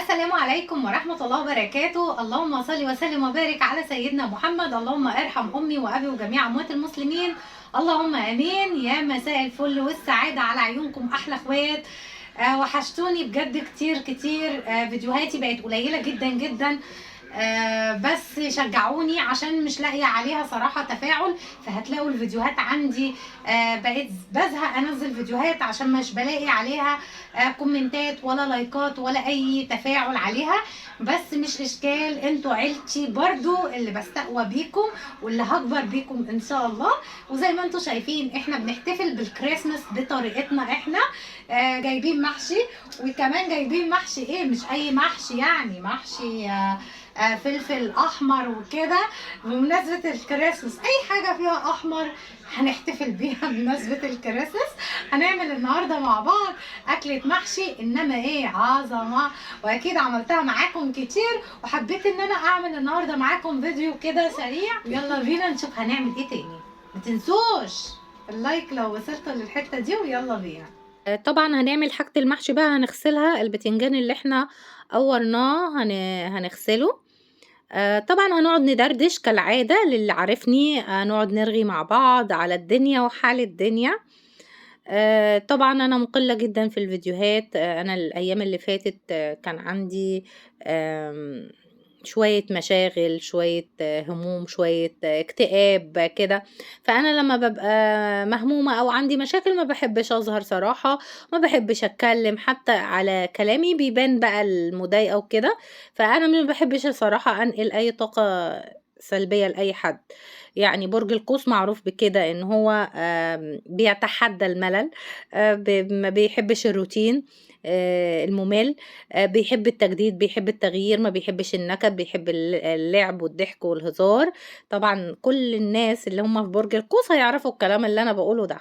السلام عليكم ورحمة الله وبركاته. اللهم صل وسلم وبارك على سيدنا محمد. اللهم ارحم أمي وأبي وجميع أموات المسلمين، اللهم آمين. يا مساء الفل والسعادة على عيونكم أحلى اخوات. وحشتوني بجد كتير كتير. فيديوهاتي بقت قليلة جدا جدا. بس شجعوني عشان مش لاقيه عليها صراحه تفاعل، فهتلاقوا الفيديوهات عندي بقيت بزهق انزل فيديوهات عشان مش بلاقي عليها كومنتات ولا لايكات ولا اي تفاعل عليها. بس مش اشكال، انتوا عيلتي برضو اللي بستقوى بيكم واللي هكبر بيكم ان شاء الله. وزي ما انتوا شايفين احنا بنحتفل بالكريسماس بطريقتنا احنا. جايبين محشي، وكمان جايبين محشي ايه، مش اي محشي، يعني محشي فلفل احمر وكده بمناسبه الكريسماس. اي حاجه فيها احمر هنحتفل بيها بمناسبه الكريسماس. هنعمل النهارده مع بعض اكله محشي، انما ايه عظمه، واكيد عملتها معاكم كتير وحبيت ان انا اعمل النهارده معاكم فيديو كده سريع. يلا بينا نشوف هنعمل ايه تاني. ما تنسوش اللايك لو وصلتوا للحته دي، ويلا بينا. طبعا هنعمل حاجة المحشي بقى. هنغسلها، البتنجان اللي احنا قورناه هنغسله. طبعا هنقعد ندردش كالعادة، للي عارفني هنقعد نرغي مع بعض على الدنيا وحال الدنيا. طبعا انا مقلة جدا في الفيديوهات. انا الايام اللي فاتت كان عندي شوية مشاغل، شوية هموم، شوية اكتئاب كده. فانا لما ببقى مهمومة او عندي مشاكل ما بحبش اظهر صراحة، ما بحبش اتكلم، حتى على كلامي بيبان بقى المضايقة وكده. فانا ما بحبش الصراحة انقل اي طاقة سلبية لأي حد. يعني برج القوس معروف بكده ان هو بيتحدى الملل. ما بيحبش الروتين الممل. بيحب التجديد، بيحب التغيير، ما بيحبش النكد، بيحب اللعب والضحك والهزار. طبعا كل الناس اللي هم في برج القوس هيعرفوا الكلام اللي انا بقوله ده.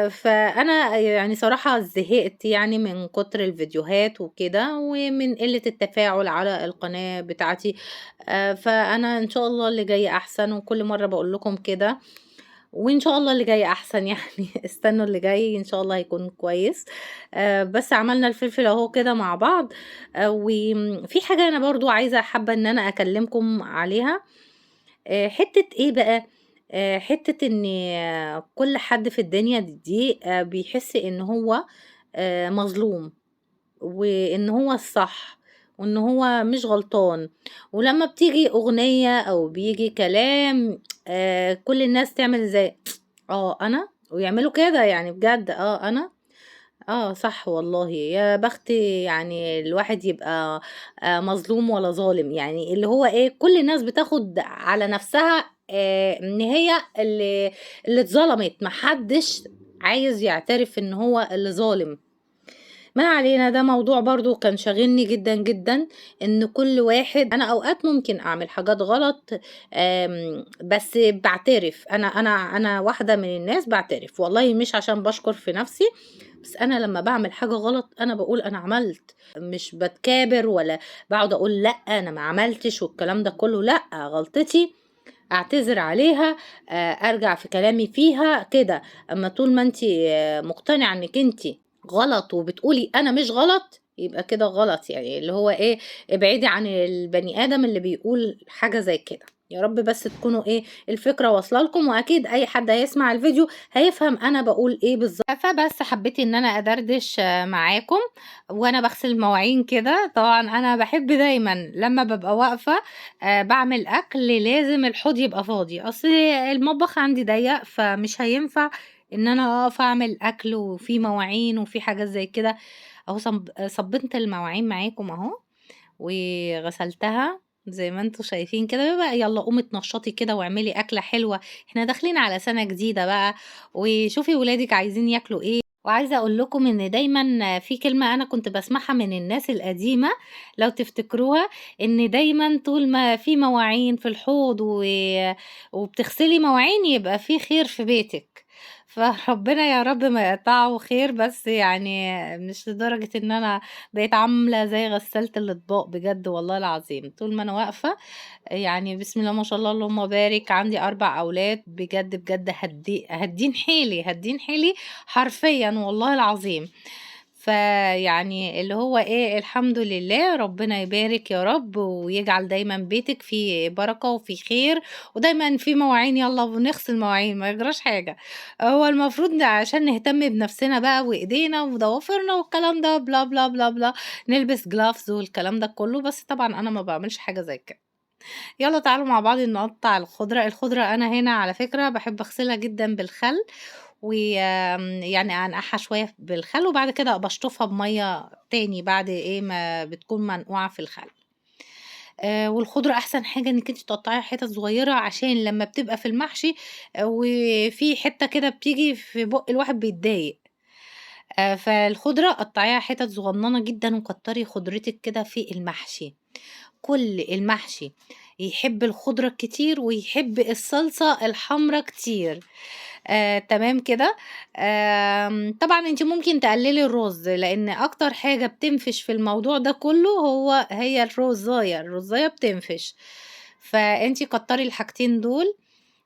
فأنا يعني صراحة زهقت يعني من كتر الفيديوهات وكده، ومن قلة التفاعل على القناة بتاعتي. فأنا إن شاء الله اللي جاي أحسن، وكل مرة باقول لكم كده، وإن شاء الله اللي جاي أحسن يعني استنوا اللي جاي إن شاء الله هيكون كويس. بس عملنا الفلفل أهو كده مع بعض. وفي حاجة أنا برضه حابة إن أنا أكلمكم عليها. حتّة إيه بقى، حتّة إن كل حد في الدنيا دي بيحس إن هو مظلوم، وإن هو الصح، وإن هو مش غلطان. ولمّا بتيجي أغنية أو بييجي كلام كل الناس تعمل زي أنا، ويعملوا كده يعني بجد أنا. صح والله، يا بخت يعني الواحد يبقى مظلوم ولا ظالم، يعني اللي هو إيه، كل الناس بتاخد على نفسها إن هي اللي اتظلمت، ما حدش عايز يعترف إن هو اللي ظالم. ما علينا، ده موضوع برضه كان شاغلني جدًا، جدًا. إن كل واحد، أنا أوقات ممكن أعمل حاجات غلط، بس باعترف. أنا واحدة من الناس باعترف، والله مش عشان باشكر في نفسي، بس أنا لمّا باعمل حاجة غلط أنا باقول أنا عملت، مش باتكابر ولا باقعد أقول لأ أنا ما عملتش والكلام ده كله. لأ، غلطتي أعتذر عليها، أرجع في كلامي فيها كده. أمّا طول ما أنتِ مقتنعة إنِّك أنتِ غلط وبتقولي أنا مش غلط، يبقى كده غلط، يعني اللي هو إيه، ابعدي عن البني آدم اللي بيقول حاجة زي كده. يا رب بس تكونوا إيه، الفكرة واصلة لكم، وأكيد أي حد هيسمع الفيديو هيفهم أنا باقول إيه بالضبط. فبس حبيت إن أنا أدردش معاكم وأنا باغسل المواعين كده. طبعًا أنا باحب دايمًا لمّا بابقى واقفة باعمل أكل لازم الحوض يبقى فاضي، أصل المطبخ عندي ضيّق، فمش هينفع إن أنا أقف أعمل أكل وفي مواعين وفي حاجات زي كده. أهو صبّنت المواعين معاكم أهو، وغسلتها زي ما أنتم شايفين كده. بقى يالّا قومي اتنشّطي كده واعملي أكلة حلوة، إحنا داخلين على سَنة جديدة بقى، وشوفي ولادِك عايزين ياكلوا إيه. وعايزة أقول لكم إن دايمًا في كلمة أنا كنت باسمعها من الناس القديمة لو تفتكروها، إن دايمًا طول ما في مواعين في الحوض وبتغسلي مواعين يبقى في خير في بيتِك. فربنا يا رب ما يقطعه خير، بس يعني مش لدرجة إن أنا بقيت عاملة زي غسالة الأطباق بجد والله العظيم. طول ما أنا واقفة يعني بسم الله ما شاء الله اللهم بارك، عندي 4 أولاد بجد، بجد هادّين حيلي، هادّين حيلي حرفيًا والله العظيم. فيعني اللي هو إيه، الحمد لله، ربنا يبارك يا رب ويجعل دايمًا بيتِك فيه بركة وفيه خير، ودايمًا في مواعين يالّا ونغسل مواعين ما يجراش حاجة. هو المفروض عشان نهتم بنفسنا بقى وإيدينا وضوافرنا والكلام ده بلا، بلا، بلا، بلا، نلبس gloves والكلام ده كلّه، بس طبعًا أنا ما باعملش حاجة زي كده. يالّا تعالوا مع بعض نقطّع الخضرة. الخضرة أنا هنا على فكرة باحب أغسلها جدًا بالخل، يعني أنقعها شوية بالخل وبعد كده باشطفها بمَيّة تاني بعد إيه ما بتكون منقوعة في الخل. والخضرة أحسن حاجة إنِّك أنتِ تقطّعيها حتت صغيّرة عشان لمّا بتبقى في المحشي وفي حتّة كده بتيجي في بُق الواحد بيتضايق. فالخضرة قطّعيها حتت صغنّنة جدًا وكتّري خضرتِك كده في المحشي. كل المحشي يحب الخضرة كتير ويحب الصلصة الحمرا كتير. تمام كده. طبعًا أنتِ ممكن تقللي الرز، لإن أكتر حاجة بتنفش في الموضوع ده كله هي الرُزاية، الرُزاية بتنفش. فأنتِ كتّري الحاجتين دول.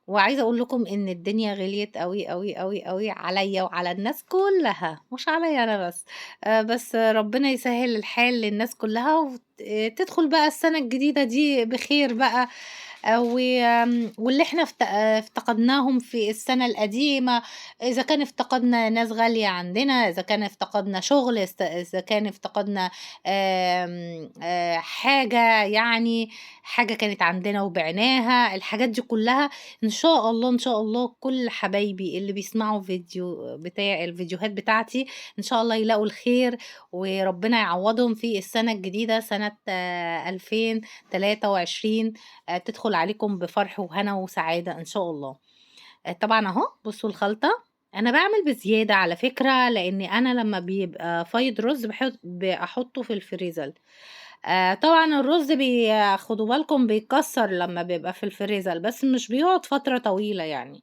وعايزة أقول لكم إن الدنيا غِليت أوي، أوي، أوي، أوي عليّا وعلى الناس كلّها، مش عليّا أنا بس. بس ربنا يسهّل الحال للناس كلّها تدخل بقى السَنة الجديدة دي بخير بقى. واللي إحنا افتقدناهم في السَنة القديمة، إذا كان افتقدنا ناس غالية عندنا، إذا كان افتقدنا شُغل، إذا كان افتقدنا حاجة يعني، حاجة كانت عندنا وبِعناها، الحاجات دي كلّها إن شاء الله، إن شاء الله كل حبايبي اللي بيسمعوا الفيديوهات بتاعتي، إن شاء الله يلاقوا الخير، وربنا يعوّضهم في السنة الجديدة سنة 2023 تدخل عليكم بفرح وهنا وسعادة إن شاء الله. طبعًا أهو بُصّوا الخلطة، أنا باعمل بزيادة على فكرة، لإني أنا لمّا بيبقى فايض رُز باحطه في الفريزر. طبعًا الرز خدوا بالكم بيكسّر لمّا بيبقى في الفريزر، بس مش بيقعد فترة طويلة يعني.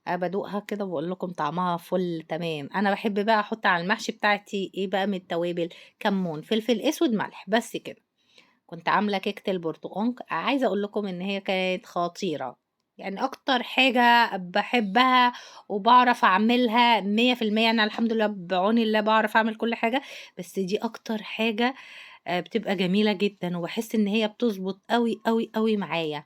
بادوقها كده وباقول لكم طعمها فُل تمام. أنا باحب بقى أحط على المحشي بتاعتي إيه بقى من التوابل، كمون، فلفل أسود، ملح، بس كده. كنت عاملة كيكة البرتقان، عايزة أقول لكم إن هي كانت خطيرة. يعني أكتر حاجة باحبها وباعرف أعملها 100%. أنا الحمد لله بعون الله باعرف أعمل كل حاجة، بس دي أكتر حاجة بتبقى جميلة جدًا وباحس إن هي بتضبط أوي، أوي، أوي معايا.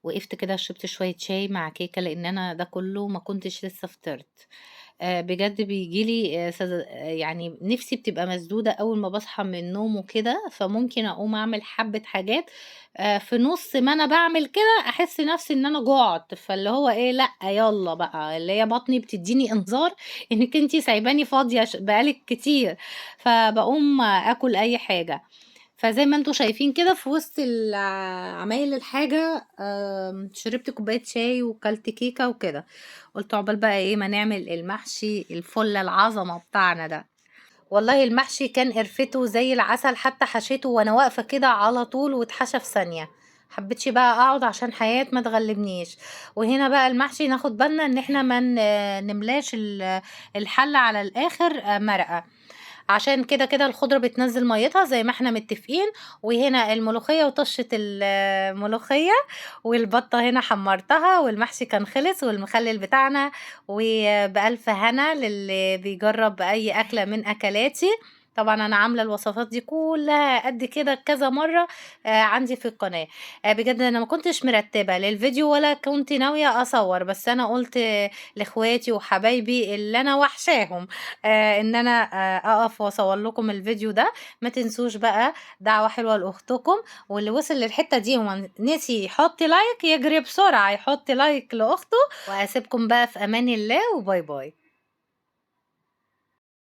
وقفت كده شربت شوية شاي مع كيكة، لإن أنا ده كله ما كنتش لسه فطرت. بجد بييجي لي يعني نِفسي بتبقى مسدودة أول ما باصحى من النوم وكده، فممكن أقوم أعمل حبّة حاجات. في نُص ما أنا باعمل كده أحس نَفسي إن أنا جُعت، فاللي هو إيه، لأ يالّا بقى، اللي هي بطني بتدّيني إنذار إنِّك أنتِ سايباني فاضية بقى لِك كتير، فباقوم آكل أي حاجة. فزي ما أنتم شايفين كده في وسط عمايل الحاجة، شربت كوباية شاي وكلت كيكة وكده. قُلت عقبال بقى إيه ما نعمل المحشي الفُلة العظمة بتاعنا ده. والله المحشي كان قرفته زي العسل، حتى حشيته وأنا واقفة كده على طول واتحشى في ثانية. حبيتش بقى أقعد عشان حياة ما تغلبنيش. وهنا بقى المحشي ناخد بالنا إن إحنا ما نملاش الحلة على الآخر مرقة. عشان كده الخضرة بتنزّل مَيّتها زي ما إحنا متفقين. وهنا الملوخية وطشة الملوخية، والبطة هنا حمّرتها، والمحشي كان خلص، والمخلل بتاعنا. وبألف هنا للي بيجرّب أي أكلة من أكلاتي. طبعًا أنا عاملة الوصفات دي كلّها قد كده كذا مرّة عندي في القناة. بجد أنا ما كنتش مرتّبة للفيديو ولا كنت ناوية أصوّر، بس أنا قُلت لإخواتي وحبايبي اللي أنا واحشاهم إن أنا أقف وأصور لكم الفيديو ده. ما تنسوش بقى دعوة حلوة لأختكم، واللي وصل للحتة دي نسي يحط لايك يجري بسرعة يحط لايك لأخته. وأسيبكم بقى في أمان الله وباي باي.